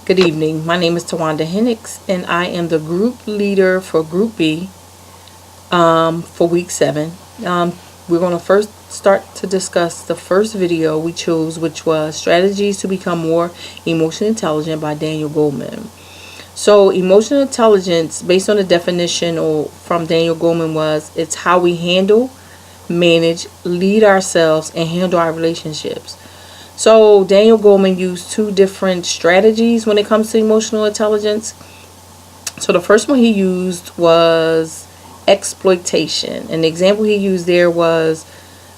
Good evening. My name is Tawanda Hennix, and I am the group leader for Group B for week 7. We're going to first start to discuss the first video we chose, which was Strategies to Become More Emotionally Intelligent by Daniel Goleman. So emotional intelligence, based on the definition or from Daniel Goleman, was it's how we handle, manage, lead ourselves, and handle our relationships. So Daniel Goleman used 2 different strategies when it comes to emotional intelligence. So the first one he used was exploitation. And the example he used there was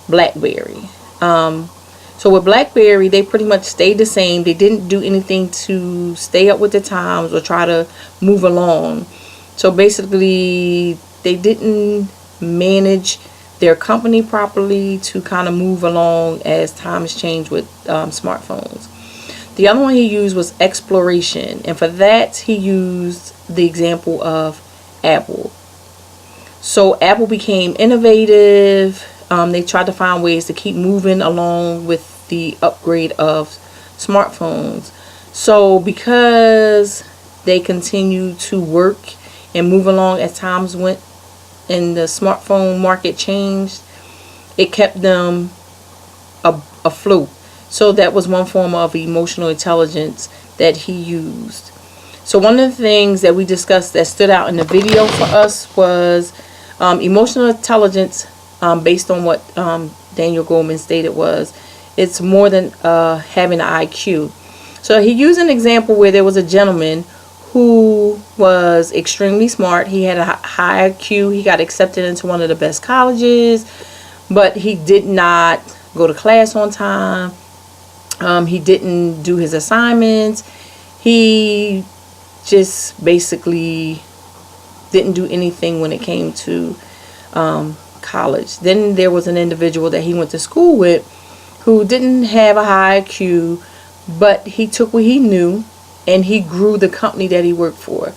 BlackBerry. So with BlackBerry, they pretty much stayed the same. They didn't do anything to stay up with the times or try to move along. So basically, they didn't manage their company properly to kind of move along as times change with smartphones. The other one he used was exploration, and for that he used the example of Apple. So Apple became innovative. They tried to find ways to keep moving along with the upgrade of smartphones. So because they continued to work and move along as times went and the smartphone market changed, it kept them afloat. So that was one form of emotional intelligence that he used. So one of the things that we discussed that stood out in the video for us was emotional intelligence, based on what Daniel Goleman stated, was it's more than having an IQ. So he used an example where there was a gentleman who was extremely smart. He had a high IQ. He got accepted into one of the best colleges, but he did not go to class on time. He didn't do his assignments. He just basically didn't do anything when it came to college. Then there was an individual that he went to school with who didn't have a high IQ, but he took what he knew and he grew the company that he worked for.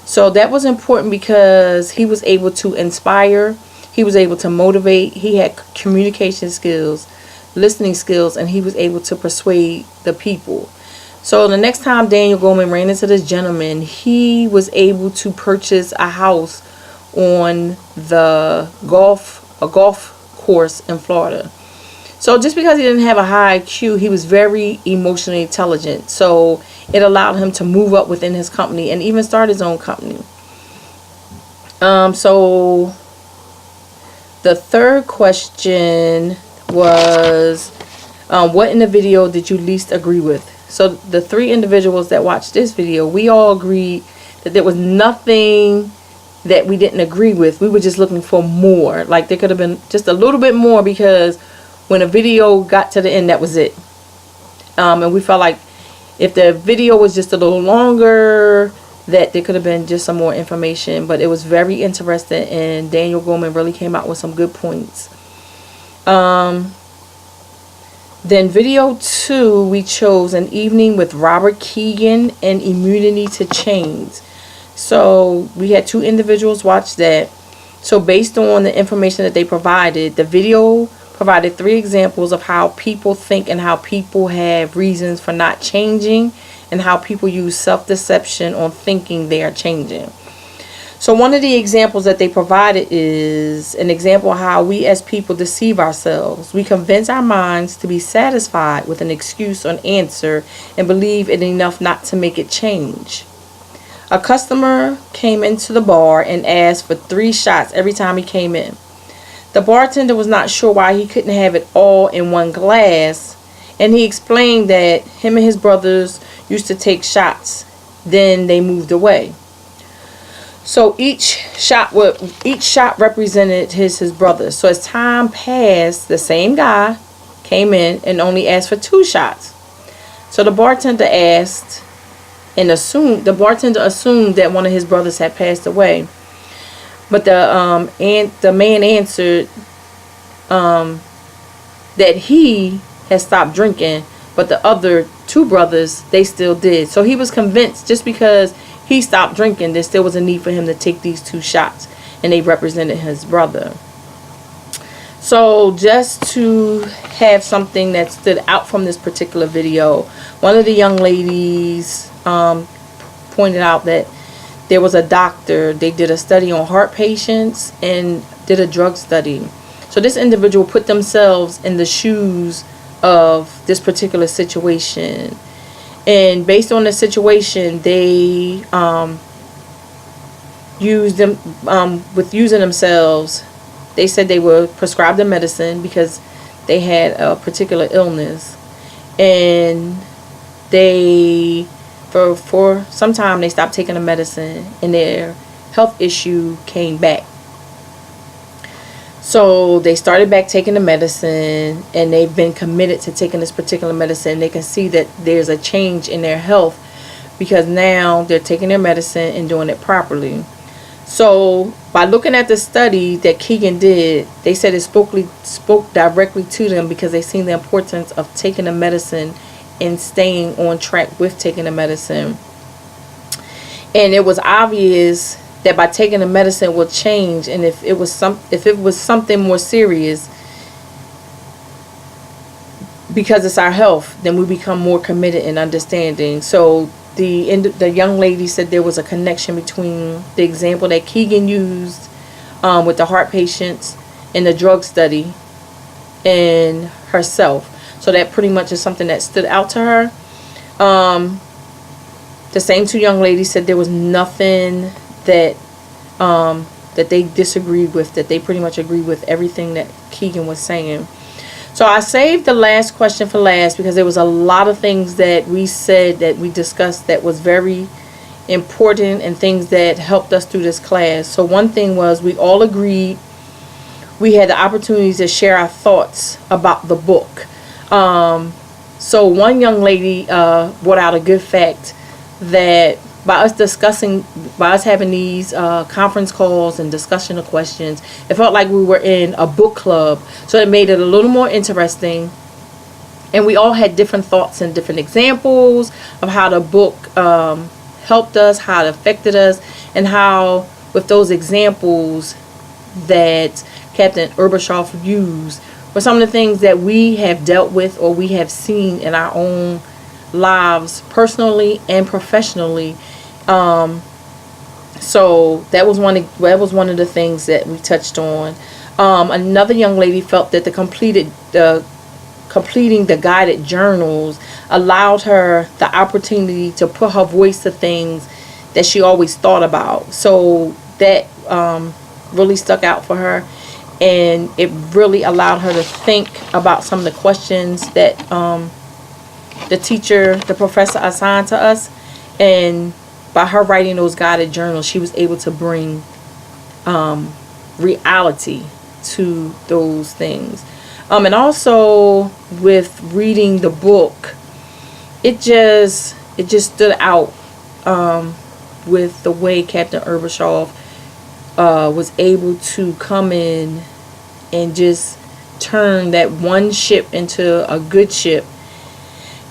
So that was important because he was able to inspire, he was able to motivate, he had communication skills, listening skills, and he was able to persuade the people. So the next time Daniel Goleman ran into this gentleman, he was able to purchase a house on the golf course in Florida. So just because he didn't have a high IQ, he was very emotionally intelligent. So it allowed him to move up within his company and even start his own company. So the third question was, what in the video did you least agree with? So the 3 individuals that watched this video, we all agreed that there was nothing that we didn't agree with. We were just looking for more. Like there could have been just a little bit more, because when a video got to the end, that was it. And we felt like if the video was just a little longer, that there could have been just some more information. But it was very interesting, and Daniel Goleman really came out with some good points. Then video 2, we chose An Evening with Robert Keegan and Immunity to Change. So we had 2 individuals watch that. So based on the information that they provided, the video provided 3 examples of how people think and how people have reasons for not changing, and how people use self-deception on thinking they are changing. So one of the examples that they provided is an example of how we as people deceive ourselves. We convince our minds to be satisfied with an excuse or an answer and believe it enough not to make it change. A customer came into the bar and asked for 3 shots every time he came in. The bartender was not sure why he couldn't have it all in one glass, and he explained that him and his brothers used to take shots, then they moved away. So each shot represented his brother. So as time passed, the same guy came in and only asked for 2 shots. So the bartender assumed that one of his brothers had passed away. But the man answered that he had stopped drinking, but the other 2 brothers, they still did. So he was convinced just because he stopped drinking, there still was a need for him to take these 2 shots, and they represented his brother. So just to have something that stood out from this particular video, one of the young ladies pointed out that there was a doctor, they did a study on heart patients and did a drug study. So this individual put themselves in the shoes of this particular situation, and based on the situation, they used them with using themselves. They said they were prescribed the medicine because they had a particular illness, and they for some time they stopped taking the medicine, and their health issue came back. So they started back taking the medicine, and they've been committed to taking this particular medicine. They can see that there's a change in their health because now they're taking their medicine and doing it properly. So by looking at the study that Keegan did, they said it spoke directly to them because they seen the importance of taking the medicine and staying on track with taking the medicine. And it was obvious that by taking the medicine will change, and if it was something more serious, because it's our health, then we become more committed and understanding. So the young lady said there was a connection between the example that Keegan used with the heart patients and the drug study and herself. So that pretty much is something that stood out to her. The same two young ladies said there was nothing that that they disagreed with, that they pretty much agreed with everything that Keegan was saying. So I saved the last question for last because there was a lot of things that we said, that we discussed, that was very important and things that helped us through this class. So one thing was we all agreed, we had the opportunity to share our thoughts about the book. So one young lady brought out a good fact that by us having these conference calls and discussion of questions, it felt like we were in a book club. So it made it a little more interesting. And we all had different thoughts and different examples of how the book helped us, how it affected us, and how with those examples that Captain Urbashoff used were some of the things that we have dealt with or we have seen in our own lives, personally and professionally. So that was one of the things that we touched on. Another young lady felt that completing the guided journals allowed her the opportunity to put her voice to things that she always thought about. So that really stuck out for her, and it really allowed her to think about some of the questions that the professor assigned to us. And by her writing those guided journals, she was able to bring reality to those things. And also with reading the book, it just stood out with the way Captain Urbashoff was able to come in and just turn that one ship into a good ship,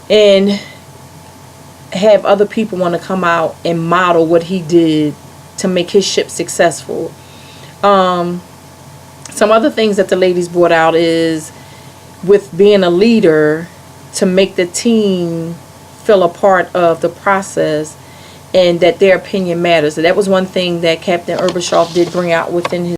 and have other people want to come out and model what he did to make his ship successful. Some other things that the ladies brought out is with being a leader, to make the team feel a part of the process and that their opinion matters. So that was one thing that Captain Urbashoff did bring out within his